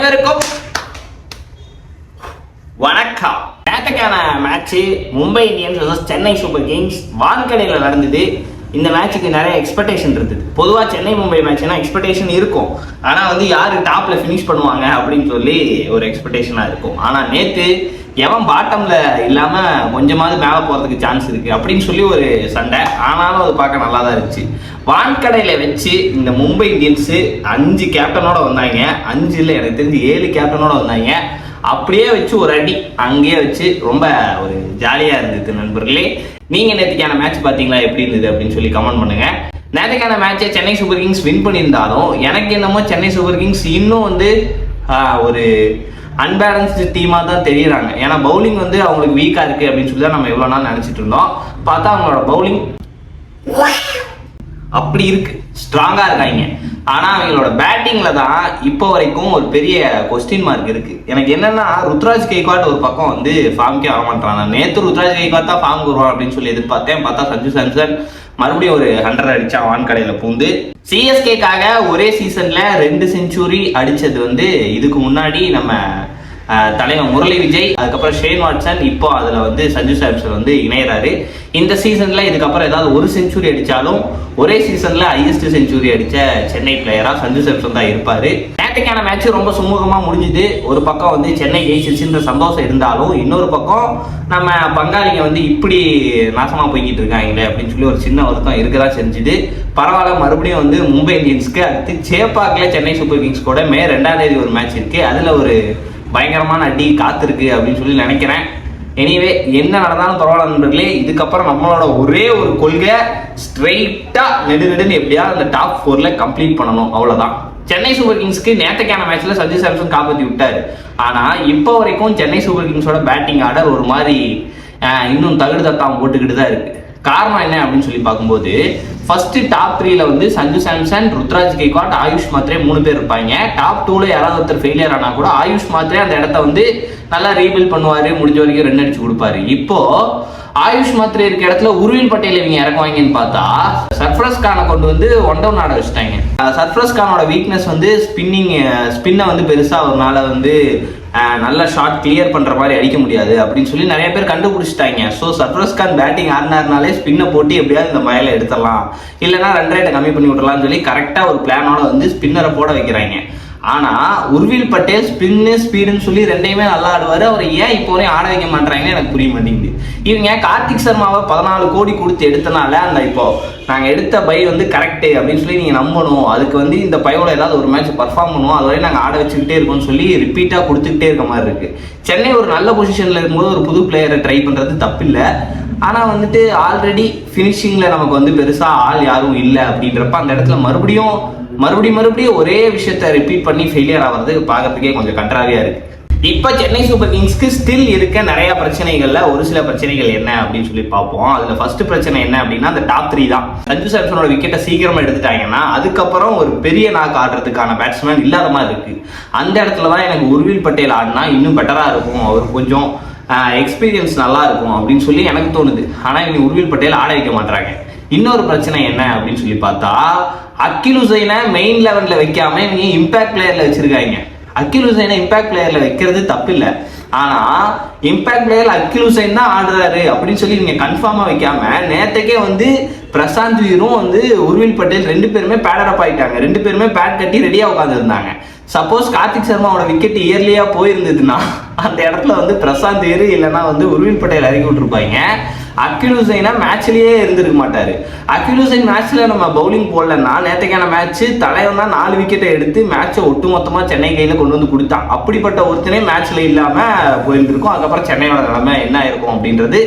அனைவருக்கும் வணக்கம். நேற்றுக்கான match Mumbai Indians versus Chennai Super Kings வான்கடையில் நடந்தது. இந்த மேட்சுக்கு நிறைய எக்ஸ்பெக்டேஷன் இருந்தது. பொதுவாக சென்னை மும்பை மேட்ச்னா எக்ஸ்பெக்டேஷன் இருக்கும், ஆனால் யார் டாப்ல ஃபினிஷ் பண்ணுவாங்க அப்படின்னு சொல்லி ஒரு எக்ஸ்பெக்டேஷனாக இருக்கும். ஆனால் நேற்று எவன் பாட்டம்ல இல்லாம கொஞ்சமாவது மேலே போறதுக்கு சான்ஸ் இருக்கு அப்படின்னு சொல்லி ஒரு சண்டை. ஆனாலும் அது பார்க்க நல்லா தான் இருந்துச்சு. வான்கடையில வச்சு இந்த மும்பை இந்தியன்ஸ் 5 கேப்டனோட வந்தாங்க. 5 இல்லை, எனக்கு தெரிஞ்சு 7 கேப்டனோட வந்தாங்க. அப்படியே வச்சு ஒரு அடி அங்கேயே வச்சு ரொம்ப ஒரு ஜாலியா இருந்தது நண்பர்களே. நீங்க நேற்றுக்கான மேட்ச் பாத்தீங்களா, எப்படி இருந்தது அப்படின்னு சொல்லி கமெண்ட் பண்ணுங்க. நேற்றுக்கான மேட்சை சென்னை சூப்பர் கிங்ஸ் வின் பண்ணியிருந்தாலும் எனக்கு என்னமோ சென்னை சூப்பர் கிங்ஸ் இன்னும் ஒரு அன்பேலன்ஸ்டு டீமாக தான் தெரியுறாங்க. ஏன்னா பவுலிங் அவங்களுக்கு வீக்காக இருக்குது அப்படின்னு சொல்லி தான் நம்ம எவ்வளோ நாள் நினச்சிட்டு இருந்தோம். பார்த்தா அவங்களோட பவுலிங் அப்படி இருக்கு, ஸ்ட்ராங்காக இருக்காங்க. ஆனால் அவங்களோட பேட்டிங்கில் தான் இப்போ வரைக்கும் ஒரு பெரிய கொஸ்டின் மார்க் இருக்குது. எனக்கு என்னென்னா, ருத்ராஜ் கெய்க்வாட் ஒரு பக்கம் ஃபார்முக்கே வர மாட்டான். நேற்று ருத்ராஜ் கெய்க்வாட் தான் ஃபார்முக்கு வருவான் அப்படின்னு சொல்லி எதிர்பார்த்தேன். பார்த்தா சஞ்சு சாம்சன் மறுபடியும் ஒரு 100 அடிச்சா வான்கடையில் பூந்து. சிஎஸ்கேக்காக ஒரே சீசன்ல 2 செஞ்சுரி அடிச்சது இதுக்கு முன்னாடி நம்ம தலைவர் முரளி விஜய், அதுக்கப்புறம் ஷேன் வாட்சன், இப்போ அதில் சஞ்சு சாம்சன் இணையறாரு. இந்த சீசன்ல இதுக்கப்புறம் ஏதாவது ஒரு செஞ்சுரி அடிச்சாலும் ஒரே சீசன்ல ஹையஸ்ட் செஞ்சுரி அடிச்ச சென்னை பிளேயரா சஞ்சு சாம்சன் தான் இருப்பாரு. நேற்றுக்கான மேட்ச் ரொம்ப சுமூகமா முடிஞ்சுது. ஒரு பக்கம் சென்னை ஜெயிச்சிருச்சுன்ற சந்தோஷம் இருந்தாலும், இன்னொரு பக்கம் நம்ம பங்காளிங்க இப்படி நாசமா போய்கிட்டு இருக்காங்களே அப்படின்னு சொல்லி ஒரு சின்ன வருத்தம் இருக்கதான் செஞ்சுது. பரவாயில்ல, மறுபடியும் மும்பை இந்தியன்ஸ்க்கு அடுத்து சேப்பாக்கில் சென்னை சூப்பர் கிங்ஸ் கூட மே 2ஆம் தேதி ஒரு மேட்ச் இருக்கு. அதுல ஒரு பயங்கரமான அடி காத்திருக்கு அப்படின்னு சொல்லி நினைக்கிறேன். எனிவே, என்ன நடந்தாலும் பரவாயில்ல நண்பர்களே. இதுக்கப்புறம் நம்மளோட ஒரே ஒரு கொள்கை, ஸ்ட்ரெயிட்டா நெடுன்னு எப்படியாவது அந்த டாப் 4ல கம்ப்ளீட் பண்ணணும், அவ்வளவுதான். சென்னை சூப்பர் கிங்ஸ்க்கு நேற்றுக்கான மேட்ச்ல சஞ்சு சாம்சன் காப்பாற்றி விட்டாரு. ஆனா இப்போ வரைக்கும் சென்னை சூப்பர் கிங்ஸோட பேட்டிங் ஆர்டர் ஒரு மாதிரி இன்னும் தகுடு தட்டாம போட்டுக்கிட்டு தான் இருக்கு. காரணம் என்ன அப்படின்னு சொல்லி பார்க்கும்போது, ஃபர்ஸ்ட் டாப் 3ல சஞ்சு சாம்சன், ருத்ராஜ் கெய்க்வாட், ஆயுஷ் மாத்ரே 3 பேர் இருப்பாங்க. டாப் 2ல யாராவது ஒருத்தர் ஃபெயிலியர் ஆனா கூட ஆயுஷ் மாத்ரே அந்த இடத்த நல்லா ரீபில்ட் பண்ணுவாரு, முடிஞ்ச வரைக்கும் 2 அடிச்சு கொடுப்பாரு. இப்போ ஆயுஷ் மாத்ரே இருக்க இடத்துல உருவில் பட்டேல் இவங்க இறக்குவாங்கன்னு பார்த்தா சர்ஃப்ராஸ் கானை கொண்டு ஒன் டவுன் ஆட வச்சுட்டாங்க. சர்ஃப்ராஸ் கானோட வீக்னஸ் ஸ்பின்னை பெருசா அவர்னால நல்ல ஷாட் கிளியர் பண்ற மாதிரி அடிக்க முடியாது அப்படின்னு சொல்லி நிறைய பேர் கண்டுபிடிச்சிட்டாங்க. ஸோ சர்ஃப்ராஸ் கான் பேட்டிங் ஆடினார்னாலே ஸ்பின்னை போட்டு எப்படியாவது இந்த மயில எடுத்துடலாம், இல்லைன்னா ரன் ரேட்டை கம்மி பண்ணி விட்டுறலாம்னு சொல்லி கரெக்டா ஒரு பிளானோட ஸ்பின்னரை போட வைக்கிறாங்க. ஆனா உர்வில் பட்டேல் ஸ்பின்னு ஸ்பீடுன்னு சொல்லி 2யுமே நல்லா ஆடுவாரு. அவர் ஏன் இப்போ வரையும் ஆட வைக்க மாட்டாங்கன்னு எனக்கு புரிய மாட்டேங்குது. இவங்க கார்த்திக் சர்மாவை 14 கோடி கொடுத்து எடுத்தனால அந்த இப்போ நாங்கள் எடுத்த பை கரெக்டு அப்படின்னு சொல்லி நீங்கள் நம்பணும். அதுக்கு இந்த பையோட ஏதாவது ஒரு மேட்ச் பர்ஃபார்ம் பண்ணுவோம், அது வரையும் நாங்கள் ஆட வச்சுக்கிட்டே இருக்கோம்னு சொல்லி ரிப்பீட்டாக கொடுத்துக்கிட்டே இருக்க மாதிரி இருக்கு. சென்னை ஒரு நல்ல பொசிஷனில் இருக்கும்போது ஒரு புது பிளேயரை ட்ரை பண்ணுறது தப்பில்லை. ஆனால் ஆல்ரெடி ஃபினிஷிங்கில் நமக்கு பெருசாக ஆள் யாரும் இல்லை அப்படின்றப்ப அந்த இடத்துல மறுபடியும் ஒரே விஷயத்த ரிப்பீட் பண்ணி ஃபெயிலியர் ஆகிறது பார்க்கறதுக்கே கொஞ்சம் கண்ட்ராவியா இருக்கு. இப்போ சென்னை சூப்பர் கிங்ஸ்க்கு ஸ்டில் இருக்க நிறைய பிரச்சனைகள்ல ஒரு சில பிரச்சனைகள் என்ன அப்படின்னு சொல்லி பார்ப்போம். அதுல ஃபர்ஸ்ட் பிரச்சனை என்ன அப்படின்னா, அந்த டாப் 3 தான். சஞ்சு சாம்சனோட விக்கெட்டை சீக்கிரமா எடுத்துட்டாங்கன்னா அதுக்கப்புறம் ஒரு பெரிய நாக் ஆடுறதுக்கான பேட்ஸ்மேன் இல்லாத மாதிரி இருக்கு. அந்த இடத்துல தான் எனக்கு உர்வில் பட்டேல் ஆடினா இன்னும் பெட்டரா இருக்கும், அவர் கொஞ்சம் எக்ஸ்பீரியன்ஸ் நல்லா இருக்கும் அப்படின்னு சொல்லி எனக்கு தோணுது. ஆனா இவங்க உர்வில் பட்டேல் ஆட வைக்க மாட்டாங்க. இன்னொரு பிரச்சனை என்ன அப்படின்னு சொல்லி பார்த்தா, அகில் ஹுசைனை மெயின் 11ல வைக்காம இவங்க இம்பாக்ட் பிளேயர்ல வச்சிருக்காங்க. அகில் ஹுசைனை இம்பாக்ட் பிளேயர்ல வைக்கிறது தப்பு இல்லை, ஆனா இம்பாக்ட் பிளேயர்ல அகில் ஹுசைன் தான் ஆடுறாரு அப்படின்னு சொல்லி இவங்க கன்ஃபார்மா வைக்காம நேற்றுக்கே பிரசாந்த் வீரும் உர்வில் பட்டேல் 2 பேருமே பேடர் அப் ஆயிட்டாங்க. 2 பேருமே பேட் கட்டி ரெடியா உட்காந்து இருந்தாங்க. சப்போஸ் கார்த்திக் சர்மாவோட விக்கெட் இயர்லியா போயிருந்ததுன்னா அந்த இடத்துல பிரசாந்த் வீர் இல்லைன்னா உர்வில் பட்டேல் இறக்கி விட்டுருப்பாங்க. அகில் ஹுசைனா மேட்ச்லயே இருந்திருக்க மாட்டாரு. அகில் ஹுசைன் மேட்ச்ல நம்ம பவுலிங் போடலன்னா நேற்றுக்கான மேட்ச் தலைவன் தான் 4 விக்கெட்டை எடுத்து மேட்சை ஒட்டுமொத்தமா சென்னை கையில கொண்டு கொடுத்தான். அப்படிப்பட்ட ஒருத்தனே மேட்ச்ல இல்லாம போயிருந்திருக்கும். அதுக்கப்புறம் சென்னையோட நிலைமை என்ன இருக்கும் அப்படின்றது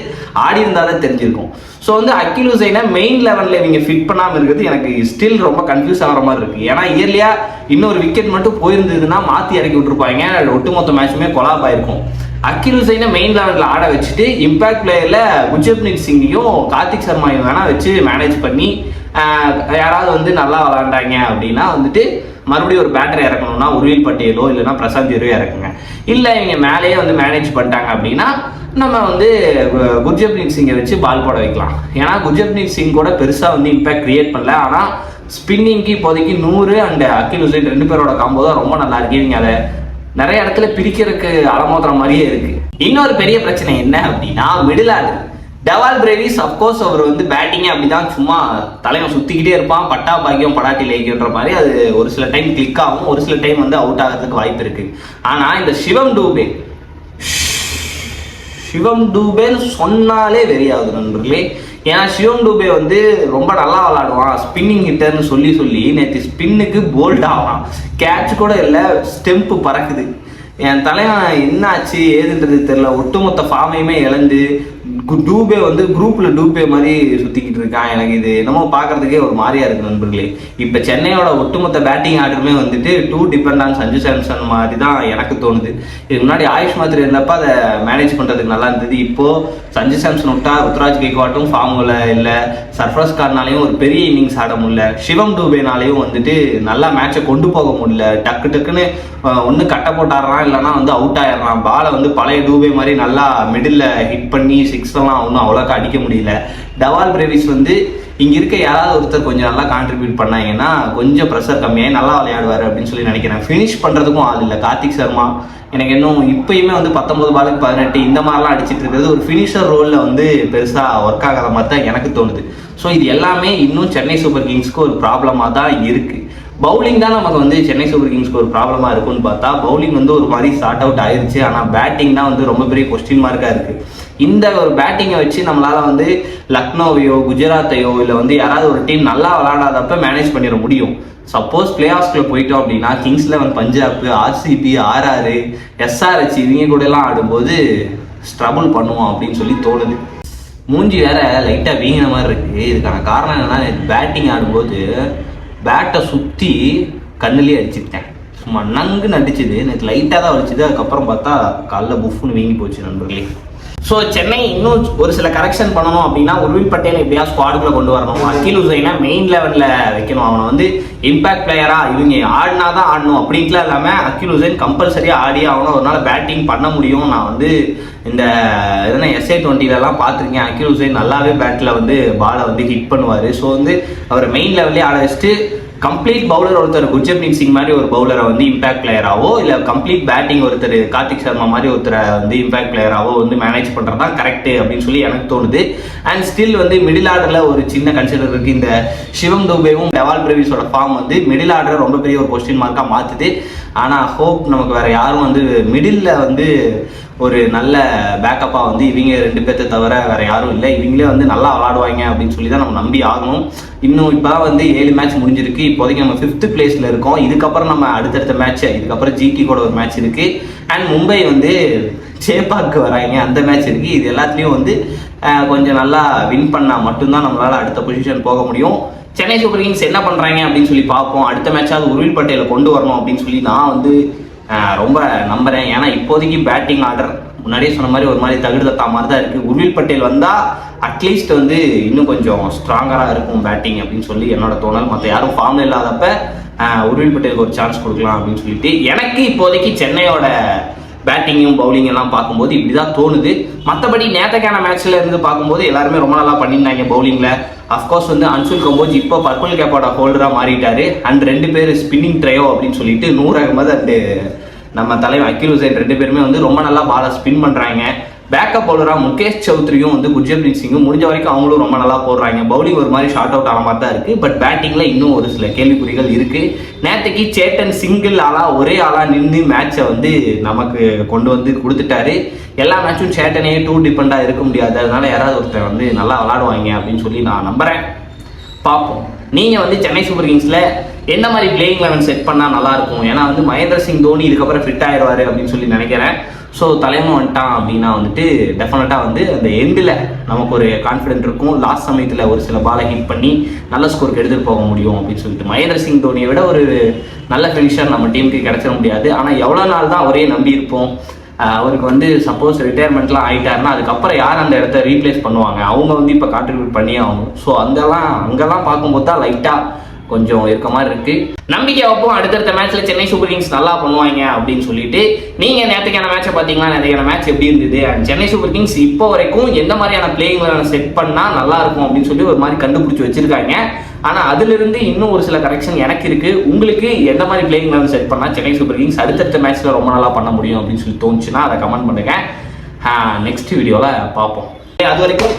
ஆடி இருந்தாலும் தெரிஞ்சிருக்கும். ஸோ அகில் ஹுசைனை மெயின் 11ல இவங்க ஃபிட் பண்ணாமல் இருக்கிறது எனக்கு ஸ்டில் ரொம்ப கன்ஃபியூஸ் ஆகிற மாதிரி இருக்கு. ஏன்னா இயர்லியா இன்னொரு விக்கெட் மட்டும் போயிருந்ததுன்னா மாற்றி இறக்கி விட்டுருப்பாங்க, ஒட்டுமொத்த மேட்சுமே கொலாப் ஆயிருக்கும். அகில் ஹுசைனை மெயின் 11ல ஆட வச்சுட்டு இம்பாக்ட் பிளேயர்ல குர்ஜப்ரீத் சிங்கையும் கார்த்திக் சர்மாவையும் வேணா வச்சு மேனேஜ் பண்ணி யாராவது நல்லா விளாண்டாங்க அப்படின்னா மறுபடியும் ஒரு பேட்டரை இறக்கணும்னா உர்வில் பட்டேலோ இல்லைன்னா பிரசாந்த் வீரோ இறக்குங்க. இல்லை இவங்க மேலேயே மேனேஜ் பண்ணிட்டாங்க அப்படின்னா நம்ம குர்ஜப்ரீத் சிங்கை வச்சு பால் போட வைக்கலாம். ஏன்னா குர்ஜப்ரீத் சிங் கூட பெருசாக இம்பாக்ட் கிரியேட் பண்ணல. ஆனால் ஸ்பின்னிங்க்கு இப்போதைக்கு 100 அண்ட் அகில் ஹுசைன் 2 பேரோட காம்போ தான் ரொம்ப நல்லா இருக்கு. இவங்க அதை நிறைய இடத்துல பிரிக்கிறதுக்கு அலமோதுற மாதிரியே இருக்கு. இன்னொரு பெரிய பிரச்சனை என்ன அப்படின்னா middle order. Dewald Brevis of course அவர் வந்து பேட்டிங்கே அப்படிதான், சும்மா தலைவன் சுத்திக்கிட்டே இருப்பான், பட்டா பாக்கியம் படாட்டி லேக்கின்ற மாதிரி. அது ஒரு சில டைம் கிளிக் ஆகும், ஒரு சில டைம் வந்து அவுட் ஆகிறதுக்கு வாய்ப்பு இருக்கு. ஆனா இந்த சிவம் டூபேன்னு சொன்னாலே வெறியாகுது நண்பர்களே. ஏன்னா சிவம் டூபே வந்து ரொம்ப நல்லா விளாடுவான், ஸ்பின்னிங் ஹிட்டர்னு சொல்லி நேற்று ஸ்பின்னுக்கு போல்ட் ஆவான், கேட்ச் கூட இல்லை, ஸ்டெம்பு பறக்குது. என் தலைவன் என்ன ஆச்சு ஏதுன்றது தெரியல, ஒட்டுமொத்த ஃபார்மையுமே இழந்து டூபே வந்து குரூப்ல டூபே மாதிரி சுத்திக்கிட்டு இருக்கான். எனக்கு இது என்னமோ பாக்குறதுக்கே ஒரு மாதிரியா இருக்கு நண்பர்களே. இப்ப சென்னையோட ஒட்டுமொத்த பேட்டிங் ஆர்டருமே வந்துட்டு to depend on Sanju Samson மாதிரி தான் எனக்கு தோணுது. இதுக்கு முன்னாடி ஆயுஷ் மாத்திரை இருந்தப்ப அதை மேனேஜ் பண்றதுக்கு நல்லா இருந்தது. இப்போ சஞ்சு சாம்சன் விட்டா ருத்ராஜ் கெய்க்வாட்டும் ஃபார்முல இல்லை, சர்ஃப்ராஸ் கார்னாலையும் ஒரு பெரிய இன்னிங்ஸ் ஆட முடியல, சிவம் டூபேனாலையும் வந்துட்டு நல்லா மேட்சை கொண்டு போக முடியல. டக்குன்னு ஒன்று கட்டை போட்டாடுறான், இல்லைன்னா வந்து அவுட் ஆயிடுறான். பாலை வந்து பழைய டூபே மாதிரி நல்லா மிடில் ஹிட் பண்ணி சிக்ஸ் எல்லாம் ஒன்றும் அவ்வளோக்கா அடிக்க முடியல. டெவால் பிரேவிஸ் வந்து இங்கே இருக்க யாராவது ஒருத்தர் கொஞ்சம் நல்லா கான்ட்ரிபியூட் பண்ணாங்கன்னா கொஞ்சம் ப்ரெஷர் கம்மியாகி நல்லா விளையாடுவார் அப்படின்னு சொல்லி நினைக்கிறேன். ஃபினிஷ் பண்ணுறதுக்கும் ஆள் இல்லை. கார்த்திக் சர்மா எனக்கு இன்னும் இப்பயுமே வந்து 19 பாலுக்கு 18 இந்த மாதிரிலாம் அடிச்சிட்டு இருக்கிறது ஒரு ஃபினிஷர் ரோலில் வந்து பெருசாக ஒர்க் ஆகாத மாதிரி தான் எனக்கு தோணுது. ஸோ இது எல்லாமே இன்னும் சென்னை சூப்பர் கிங்ஸ்க்கு ஒரு ப்ராப்ளமாக தான் இருக்குது. பவுலிங் தான் நமக்கு வந்து சென்னை சூப்பர் கிங்ஸ்க்கு ஒரு ப்ராப்ளமாக இருக்குன்னு பார்த்தா பவுலிங் வந்து ஒரு மாதிரி ஷார்ட் அவுட் ஆயிடுச்சு. ஆனால் பேட்டிங் தான் வந்து ரொம்ப பெரிய கொஸ்டின் மார்க்காக இருக்குது. இந்த ஒரு பேட்டிங்கை வச்சு நம்மளால் வந்து லக்னோவையோ குஜராத்தையோ இல்லை வந்து யாராவது ஒரு டீம் நல்லா விளையாடாதப்ப மேனேஜ் பண்ணிட முடியும். சப்போஸ் பிளே ஆஃப்ஸ்குள்ள போயிட்டோம் அப்படின்னா kings 11 Punjab, RCB, RR, SRH இவங்க கூட எல்லாம் ஆடும்போது ஸ்ட்ரபிள் பண்ணுவோம் அப்படின்னு சொல்லி தோணுது. மூஞ்சி வேற லைட்டாக வீங்கின மாதிரி இருக்கு. இதுக்கான காரணம் என்னன்னா, பேட்டிங் ஆடும்போது பேட்டை சுற்றி கண்ணுலேயே அடிச்சுக்கிட்டேன். சும்மா நங்குன்னு அடிச்சுது. நேற்று லைட்டாக தான் அடிச்சுது. அதுக்கப்புறம் பார்த்தா காலைல புஃப்னு வீங்கி போச்சு நண்பர்களே. ஸோ சென்னை இன்னும் ஒரு சில கரெக்ஷன் பண்ணணும் அப்படின்னா உர்வில் பட்டேல் எப்படியா ஸ்குவாடுக்குள்ள கொண்டு வரணும். அகில் உசைனை மெயின் லெவலில் வைக்கணும். அவனை வந்து இம்பாக்ட் பிளேயரா இவங்க ஆடினா தான் ஆடணும் அப்படின்ட்டுலாம் இல்லாமல் அகில் உசைன் கம்பல்சரியாக ஆடி ஆகணும். ஒரு நாள் பேட்டிங் பண்ண முடியும். நான் வந்து இந்த எதனா SA20 பார்த்துருக்கேன். அகில் உசைன் நல்லாவே பேட்டில் வந்து பாலை வந்து ஹிட் பண்ணுவார். ஸோ வந்து அவர் மெயின் லெவல்லே ஆட வச்சுட்டு கம்ப்ளீட் பவுலர் ஒருத்தர் குர்ஜப்ரீத் சிங் மாதிரி ஒரு பவுலரை வந்து இம்பாக்ட் பிளேயராவோ இல்லை கம்ப்ளீட் பேட்டிங் ஒருத்தர் கார்த்திக் சர்மா மாதிரி ஒருத்தரை வந்து இம்பாக்ட் பிளேயராவோ வந்து மேனேஜ் பண்ணுறது தான் கரெக்டு அப்படின்னு சொல்லி எனக்கு தோணுது. அண்ட் ஸ்டில் வந்து மிடில் ஆர்டரில் ஒரு சின்ன கன்சிடர் இருக்குது. இந்த சிவம் டூபேவும் டெவால் பிரேவிஸோட ஃபார்ம் வந்து மிடில் ஆர்டரை ரொம்ப பெரிய ஒரு கொஸ்டின் மார்க்காக மாற்றுது. ஆனால் ஹோப் நமக்கு வேறு யாரும் வந்து மிடில் வந்து ஒரு நல்ல பேக்கப்பாக வந்து இவங்க 2 பேர்த்த தவிர வேறு யாரும் இல்லை. இவங்களே வந்து நல்லா விளாடுவாங்க அப்படின்னு சொல்லி தான் நம்ம நம்பி ஆகணும். இன்னும் இப்போ வந்து 7 மேட்ச் முடிஞ்சிருக்கு. இப்போதைக்கு நம்ம 5th பிளேஸில் இருக்கோம். இதுக்கப்புறம் நம்ம அடுத்தடுத்த மேட்ச்சு, இதுக்கப்புறம் ஜிடி கூட ஒரு மேட்ச் இருக்குது. அண்ட் மும்பை வந்து சேப்பாக்கு வராங்க, அந்த மேட்ச் இருக்குது. இது எல்லாத்துலேயும் வந்து கொஞ்சம் நல்லா வின் பண்ணால் மட்டும்தான் நம்மளால் அடுத்த பொசிஷன் போக முடியும். சென்னை சூப்பர் கிங்ஸ் என்ன பண்ணுறாங்க அப்படின்னு சொல்லி பார்ப்போம். அடுத்த மேட்சாவது உர்வில் பட்டேலை கொண்டு வரணும் அப்படின்னு சொல்லி நான் வந்து ரொம்ப நம்புறேன். ஏன்னா இப்போதைக்கு பேட்டிங் ஆர்டர் முன்னாடியே சொன்ன மாதிரி ஒரு மாதிரி தகுடுதத்தா மாதிரி தான் இருக்குது. உர்வில் பட்டேல் வந்தால் அட்லீஸ்ட் வந்து இன்னும் கொஞ்சம் ஸ்ட்ராங்கராக இருக்கும் பேட்டிங் அப்படின்னு சொல்லி என்னோட தோணல். மற்ற யாரும் ஃபார்ம்ல இல்லாதப்ப உர்வில் பட்டேலுக்கு ஒரு சான்ஸ் கொடுக்கலாம் அப்படின்னு சொல்லிட்டு எனக்கு இப்போதைக்கு சென்னையோட பேட்டிங்கும் பவுலிங் எல்லாம் பார்க்கும்போது இப்படிதான் தோணுது. மற்றபடி நேற்றுக்கான மேட்ச்ல இருந்து பார்க்கும்போது எல்லாருமே ரொம்ப நல்லா பண்ணியிருந்தாங்க பவுலிங்ல. அஃப்கோர்ஸ் வந்து அன்சுல் கம்போஜ் இப்போ பர்பிள் கேப்போட ஹோல்டராக மாறிட்டாரு. அண்ட் 2 பேர் ஸ்பின்னிங் ட்ரையோ அப்படின்னு சொல்லிட்டு நூர் அகமது அண்டு நம்ம தலைவர் அகில் உசைன் 2 பேருமே வந்து ரொம்ப நல்லா பாலை ஸ்பின் பண்ணுறாங்க. பேக்கப் பவுலராக முகேஷ் சௌத்ரியும் வந்து குர்ஜப்ரீத் சிங்கும் முடிஞ்ச வரைக்கும் அவங்களும் ரொம்ப நல்லா போடுறாங்க. பவுலிங் ஒரு மாதிரி ஷார்ட் அவுட் ஆன மாதிரி தான் இருக்குது. பட் பேட்டிங்கில் இன்னும் ஒரு சில கேள்விக்குறிகள் இருக்குது. நேற்றுக்கு சேட்டன் சிங்கிள் ஆளாக ஒரே ஆளாக நின்று மேட்சை வந்து நமக்கு கொண்டு வந்து கொடுத்துட்டாரு. எல்லா மேட்சும் சேட்டனே டூ டிபெண்டாக இருக்க முடியாது. அதனால யாராவது ஒருத்தர் வந்து நல்லா விளாடுவாங்க அப்படின்னு சொல்லி நான் நம்புகிறேன். பார்ப்போம். நீங்கள் வந்து சென்னை சூப்பர் கிங்ஸில் எந்த மாதிரி பிளேயிங் 11 செட் பண்ணால் நல்லாயிருக்கும்? ஏன்னா வந்து மகேந்திர சிங் தோனி இதுக்கப்புறம் ஃபிட் ஆயிடுவார் அப்படின்னு சொல்லி நினைக்கிறேன். ஸோ தலைவன் வந்துட்டான் அப்படின்னா வந்துட்டு டெஃபினட்டாக வந்து அந்த எண்டில் நமக்கு ஒரு கான்ஃபிடென்ட் இருக்கும். லாஸ்ட் சமயத்தில் ஒரு சில பாலை ஹிட் பண்ணி நல்ல ஸ்கோருக்கு எடுத்துகிட்டு போக முடியும் அப்படின்னு சொல்லிட்டு. மகேந்திர சிங் தோனியை விட ஒரு நல்ல ஃபினிஷர் நம்ம டீமுக்கு கிடைச்சிட முடியாது. ஆனால் எவ்வளோ நாள் தான் ஒரே நம்பி இருப்போம்? அவருக்கு வந்து சப்போஸ் ரிட்டையர்மெண்ட்லாம் ஆகிட்டாருன்னா அதுக்கப்புறம் யார் அந்த இடத்த ரீப்ளேஸ் பண்ணுவாங்க? அவங்க வந்து இப்போ கான்ட்ரிபியூட் பண்ணியே ஆகணும். ஸோ அங்கெல்லாம் பார்க்கும்போது தான் லைட்டாக கொஞ்சம் இருக்க மாதிரி இருக்கு. நம்பிக்கை வைப்போம் அடுத்தடுத்த மேட்ச்ல சென்னை சூப்பர் கிங்ஸ் நல்லா பண்ணுவாங்க அப்படின்னு சொல்லிட்டு. நீங்க நேற்றுக்கான மேட்சை பார்த்தீங்களா? நேற்றுக்கான மேட்ச் எப்படி இருந்தது? அண்ட் சென்னை சூப்பர் கிங்ஸ் இப்போ வரைக்கும் எந்த மாதிரியான பிளேயிங் செட் பண்ணா நல்லா இருக்கும் அப்படின்னு சொல்லி ஒரு மாதிரி கண்டுபிடிச்சி வச்சிருக்காங்க. ஆனால் அதிலிருந்து இன்னும் ஒரு சில கரெக்ஷன் எனக்கு இருக்கு. உங்களுக்கு எந்த மாதிரி பிளேயிங் லெவல் செட் பண்ணால் சென்னை சூப்பர் கிங்ஸ் அடுத்தடுத்த மேட்ச்ல ரொம்ப நல்லா பண்ண முடியும் அப்படின்னு சொல்லி தோணுச்சுன்னா அதை கமெண்ட் பண்ணுங்க. நெக்ஸ்ட் வீடியோவில் பார்ப்போம். அது வரைக்கும்